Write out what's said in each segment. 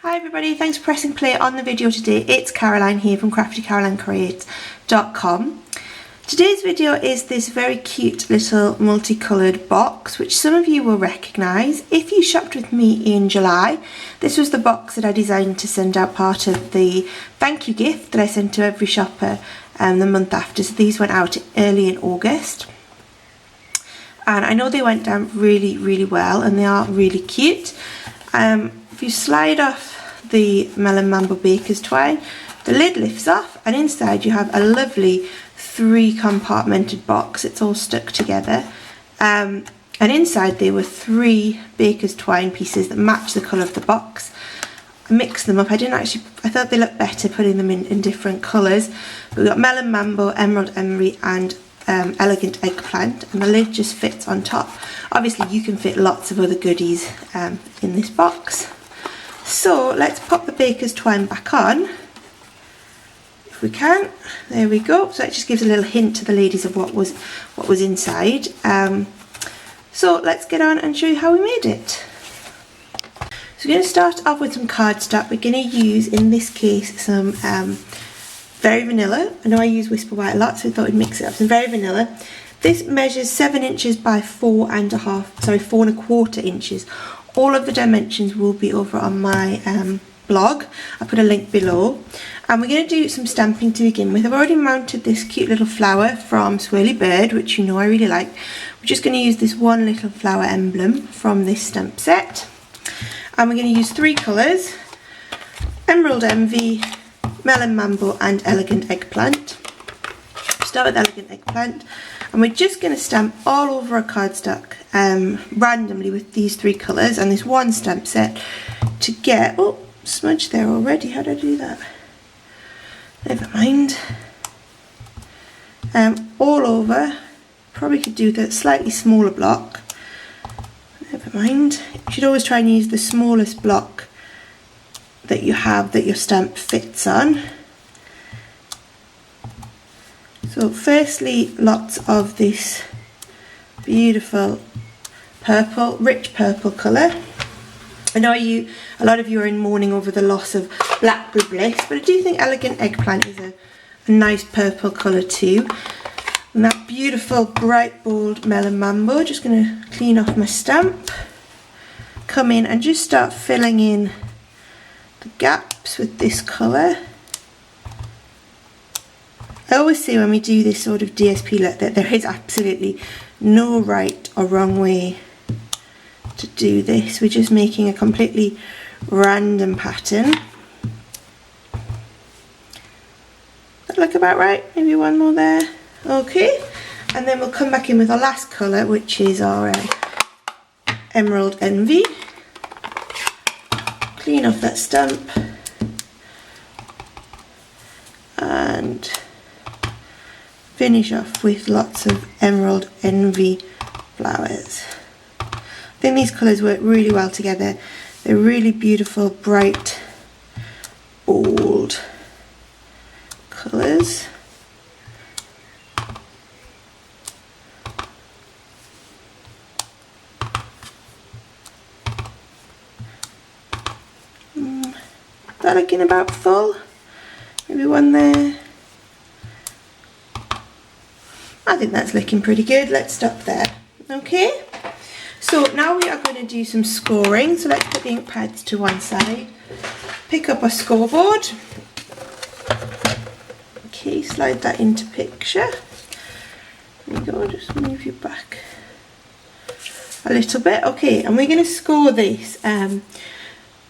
Hi everybody, thanks for pressing play on the video today. It's Caroline here from craftycarolinecreates.com. Today's video is this very cute little multicoloured box which some of you will recognise. If you shopped with me in July, this was the box that I designed to send out part of the thank you gift that I sent to every shopper the month after. So these went out early in August. And I know they went down really well and they are really cute. If you slide off the Melon Mambo Baker's twine, the lid lifts off and inside you have a lovely 3-compartmented box. It's all stuck together. And inside there were 3 Baker's twine pieces that match the colour of the box. I mixed them up. I thought they looked better putting them in different colours. But we've got Melon Mambo, Emerald Emery and Elegant Eggplant, and the lid just fits on top. Obviously you can fit lots of other goodies in this box. So let's pop the Baker's twine back on if we can. There we go. So it just gives a little hint to the ladies of what was inside. So let's get on and show you how we made it. So we're going to start off with some cardstock. We're going to use, in this case, some Very Vanilla. I know I use Whisper White a lot, so I thought I'd mix it up. Some Very Vanilla. This measures 7 inches by 4.25 inches. All of the dimensions will be over on my blog. I'll put a link below. And we're going to do some stamping to begin with. I've already mounted this cute little flower from Swirly Bird, which you know I really like. We're just going to use this one little flower emblem from this stamp set. And we're going to use 3 colours: Emerald Envy, Melon Mambo and Elegant Eggplant. Start with Elegant Eggplant, and we're just going to stamp all over our cardstock randomly with these 3 colours and this one stamp set to get, oh, smudge there already, how did I do that? Never mind. All over. Probably could do the slightly smaller block. Never mind. You should always try and use the smallest block that you have that your stamp fits on. So firstly, lots of this beautiful purple, rich purple colour. I know a lot of you are in mourning over the loss of Blackberry Bliss, but I do think Elegant Eggplant is a nice purple colour too. And that beautiful bright bold Melon Mambo. Just going to clean off my stamp, come in and just start filling in the gaps with this colour. I always say when we do this sort of DSP look that there is absolutely no right or wrong way to do this. We're just making a completely random pattern. That look about right? Maybe one more there. Okay, and then we'll come back in with our last colour, which is our Emerald Envy. Clean off that stamp and finish off with lots of Emerald Envy flowers. I think these colours work really well together. They're really beautiful, bright, bold colours. That looking about full? Maybe one there. I think that's looking pretty good. Let's stop there. Okay, so now we are going to do some scoring. So let's put the ink pads to one side. Pick up a scoreboard. Okay, slide that into picture. There you go, just move you back a little bit. Okay, and we're going to score this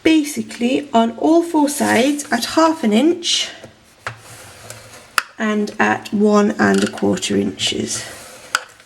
basically on all 4 sides at 1/2 inch and at 1¼ inches.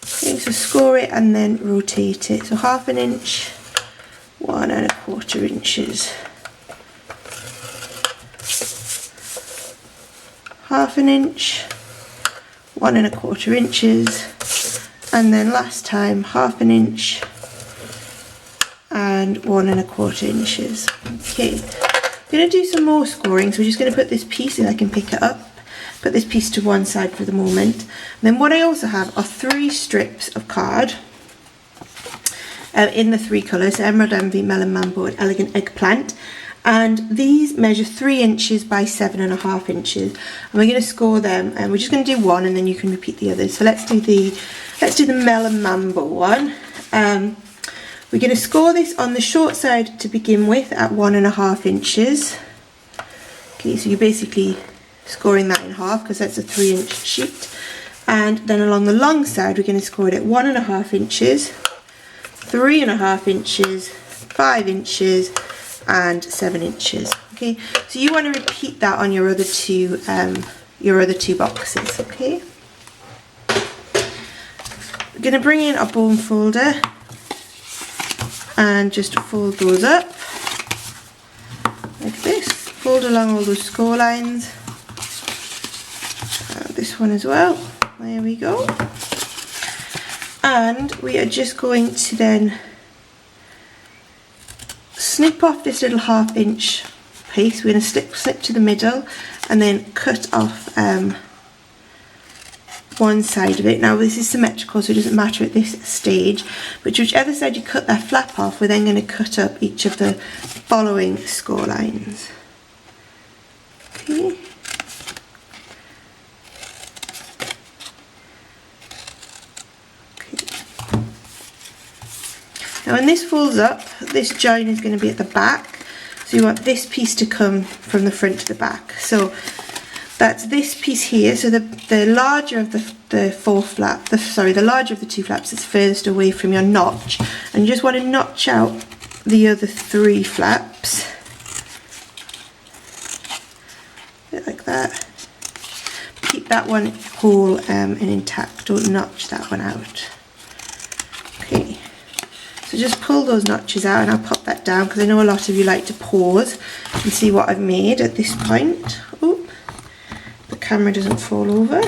Okay, so score it and then rotate it. So 1/2 inch, 1¼ inches. 1/2 inch, 1¼ inches, and then last time 1/2 inch and 1¼ inches. Okay, I'm going to do some more scoring, so we're just going to put this piece, if I can pick it up, put this piece to one side for the moment. And then what I also have are 3 strips of card in the 3 colours, Emerald Envy, Melon Mambo and Elegant Eggplant. and these measure 3 inches by 7.5 inches, and we're going to score them, and we're just going to do one and then you can repeat the others. So let's do the Melon Mambo one. We're going to score this on the short side to begin with at 1.5 inches. Okay, so you're basically scoring that in half because that's a 3-inch sheet, and then along the long side we're going to score it at 1.5 inches, 3.5 inches, 5 inches and 7 inches. Okay, so you want to repeat that on your other two boxes. Okay, we're going to bring in our bone folder and just fold those up like this. Fold along all those score lines. This one as well. There we go. And we are just going to then snip off this little 1/2 inch piece. We're going to snip to the middle and then cut off one side of it. Now this is symmetrical, so it doesn't matter at this stage, but whichever side you cut that flap off, we're then going to cut up each of the following score lines. Okay. Now when this folds up, this join is going to be at the back, so you want this piece to come from the front to the back. So that's this piece here, so the larger of the larger of the 2 flaps is furthest away from your notch, and you just want to notch out the other 3 flaps. A bit like that. Keep that one whole and intact, don't notch that one out. Okay. So just pull those notches out, and I'll pop that down because I know a lot of you like to pause and see what I've made at this point. Oh, the camera doesn't fall over.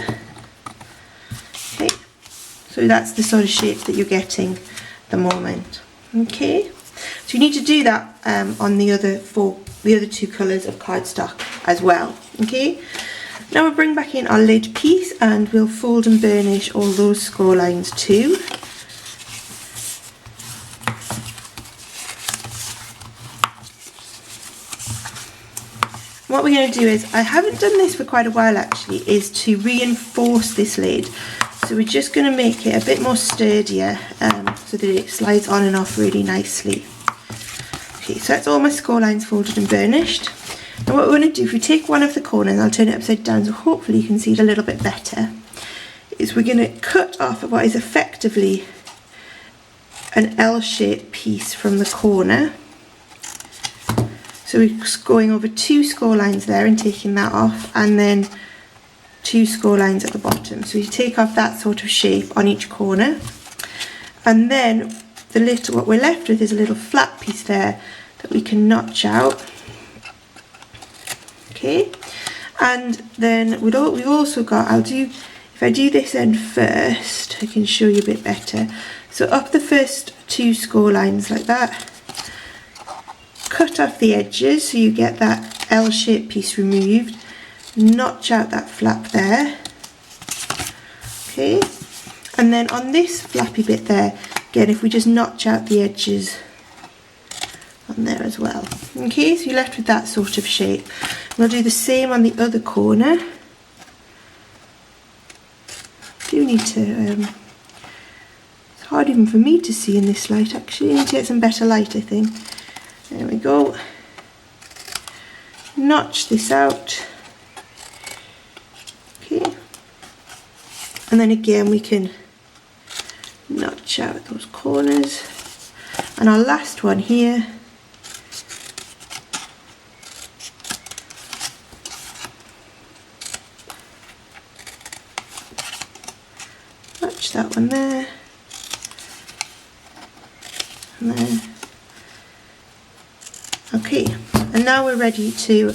Okay, so that's the sort of shape that you're getting at the moment. Okay, so you need to do that on the other 2 colours of cardstock as well. Okay, now we'll bring back in our lid piece and we'll fold and burnish all those score lines too. What we're going to do is, I haven't done this for quite a while actually, is to reinforce this lid. So we're just going to make it a bit more sturdier so that it slides on and off really nicely. Okay, so that's all my score lines folded and burnished. Now what we're going to do, if we take one of the corners, I'll turn it upside down so hopefully you can see it a little bit better, is we're going to cut off what is effectively an L-shaped piece from the corner. So we're going over 2 score lines there and taking that off, and then 2 score lines at the bottom. So you take off that sort of shape on each corner, and then what we're left with is a little flat piece there that we can notch out. Okay, and then we've also got, if I do this end first, I can show you a bit better. So up the first 2 score lines like that. Cut off the edges so you get that L-shaped piece removed, notch out that flap there. Okay, and then on this flappy bit there, again, if we just notch out the edges on there as well. Okay, so you're left with that sort of shape. We'll do the same on the other corner. Do need to, it's hard even for me to see in this light actually. I need to get some better light, I think. There we go. Notch this out. Okay. And then again we can notch out those corners. And our last one here, notch that one there. And there. Okay, and now we're ready to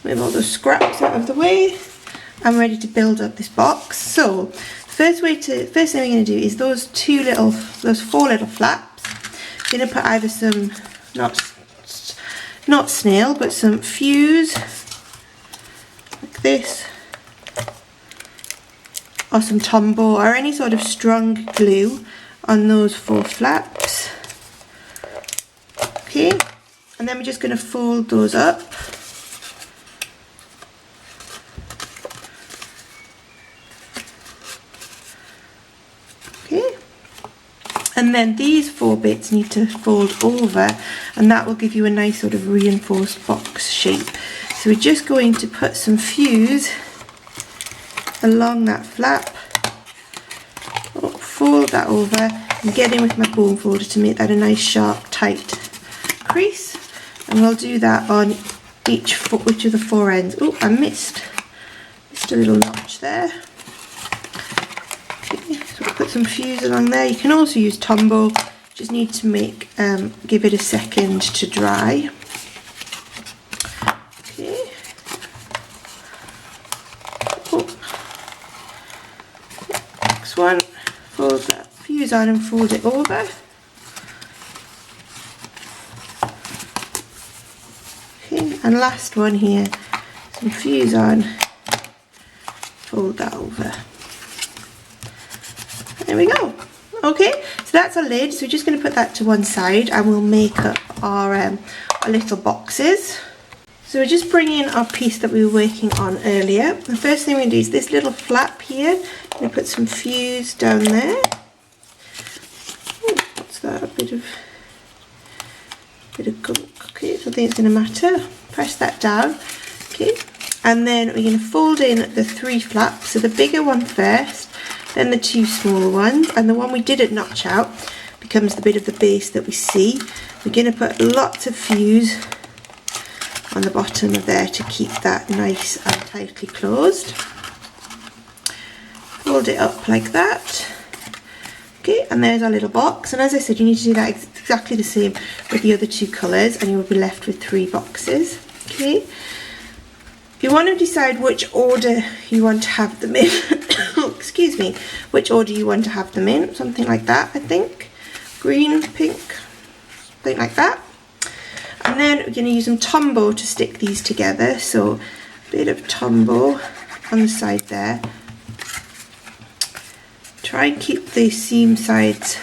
move all those scraps out of the way. I'm ready to build up this box. So first thing we're going to do is those 4 little flaps. I'm going to put either some not snail, but some fuse like this, or some Tombow, or any sort of strong glue on those 4 flaps. Okay. And and then we're just going to fold those up. Okay, and then these 4 bits need to fold over, and that will give you a nice sort of reinforced box shape. So we're just going to put some fuse along that flap, fold that over, and get in with my bone folder to make that a nice sharp tight crease. And we'll do that on each of the 4 ends. Oh, I missed a little notch there. Okay, so we'll put some fuse along there. You can also use Tombow, just need to give it a second to dry. Okay. Next one, fold that fuse on and fold it over. Okay, and last one here, some fuse on, fold that over. There we go. Okay, so that's our lid, so we're just going to put that to one side and we'll make up our little boxes. So we're just bringing our piece that we were working on earlier. The first thing we're going to do is this little flap here. I'm going to put some fuse down there. What's that? A bit of gunk. Okay, I don't think it's going to matter. Press that down. Okay, and then we're going to fold in the 3 flaps. So the bigger one first, then the 2 smaller ones, and the one we didn't notch out becomes the bit of the base that we see. We're going to put lots of fuse on the bottom of there to keep that nice and tightly closed. Fold it up like that. Okay, and there's our little box, and as I said, you need to do that exactly the same with the other 2 colours and you will be left with 3 boxes. Okay, you want to decide which order you want to have them in. Excuse me, which order you want to have them in, something like that, I think. Green, pink, something like that. And then we're going to use some Tombow to stick these together, so a bit of Tombow on the side there. Try and keep the seam sides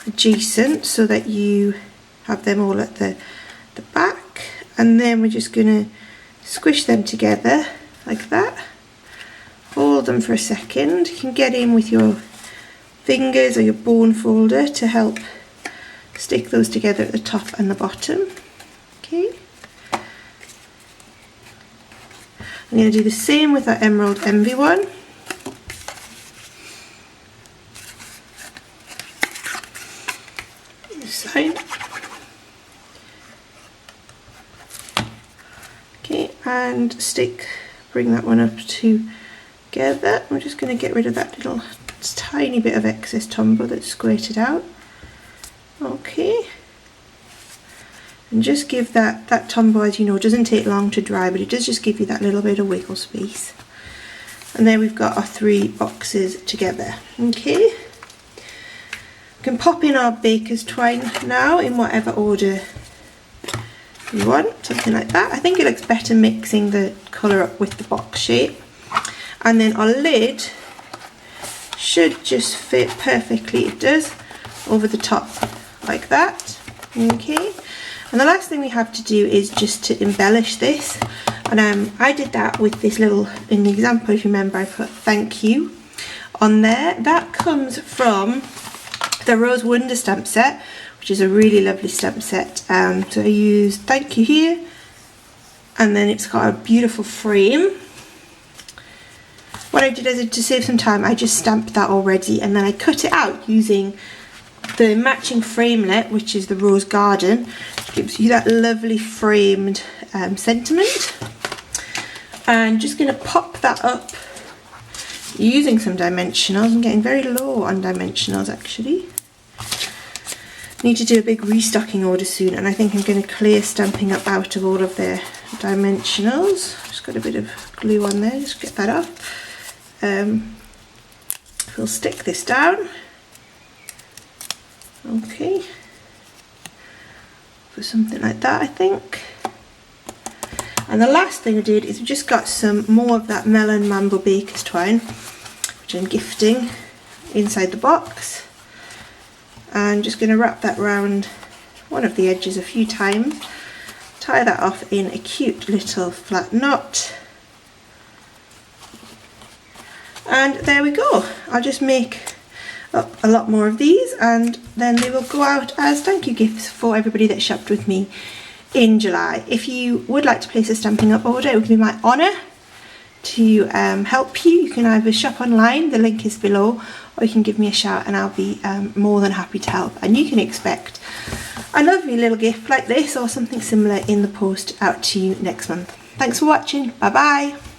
adjacent so that you have them all at the back, and then we're just going to squish them together like that. Hold them for a second. You can get in with your fingers or your bone folder to help stick those together at the top and the bottom. Okay. I'm going to do the same with our Emerald Envy one. This side. Okay, and bring that one up together. I'm just going to get rid of that little tiny bit of excess Tombow that's squirted out. Okay, and just give that Tombow, as you know, doesn't take long to dry, but it does just give you that little bit of wiggle space. And there we've got our 3 boxes together. Okay, we can pop in our baker's twine now in whatever order you want, something like that. I think it looks better mixing the colour up with the box shape. And then our lid should just fit perfectly. It does, over the top like that. Okay, and the last thing we have to do is just to embellish this, and I did that with this little, in the example if you remember, I put thank you on there. That comes from the Rose Wonder stamp set, which is a really lovely stamp set. So I used thank you here, and then it's got a beautiful frame. What I did is, to save some time, I just stamped that already, and then I cut it out using the matching framelit, which is the Rose Garden, which gives you that lovely framed sentiment. And just going to pop that up using some dimensionals. I'm getting very low on dimensionals actually. Need to do a big restocking order soon, and I think I'm going to clear Stampin' Up out of all of their dimensionals. Just got a bit of glue on there, just get that off. We'll stick this down. Okay, for something like that I think. And the last thing I did is we just got some more of that Melon Mambo Baker's twine, which I'm gifting, inside the box. And just going to wrap that round one of the edges a few times, tie that off in a cute little flat knot, and there we go. I'll just make up a lot more of these and then they will go out as thank you gifts for everybody that shopped with me in July. If you would like to place a Stampin' Up order, it would be my honour to help you. You can either shop online, the link is below, or you can give me a shout and I'll be more than happy to help. And you can expect a lovely little gift like this or something similar in the post out to you next month. Thanks for watching. Bye bye.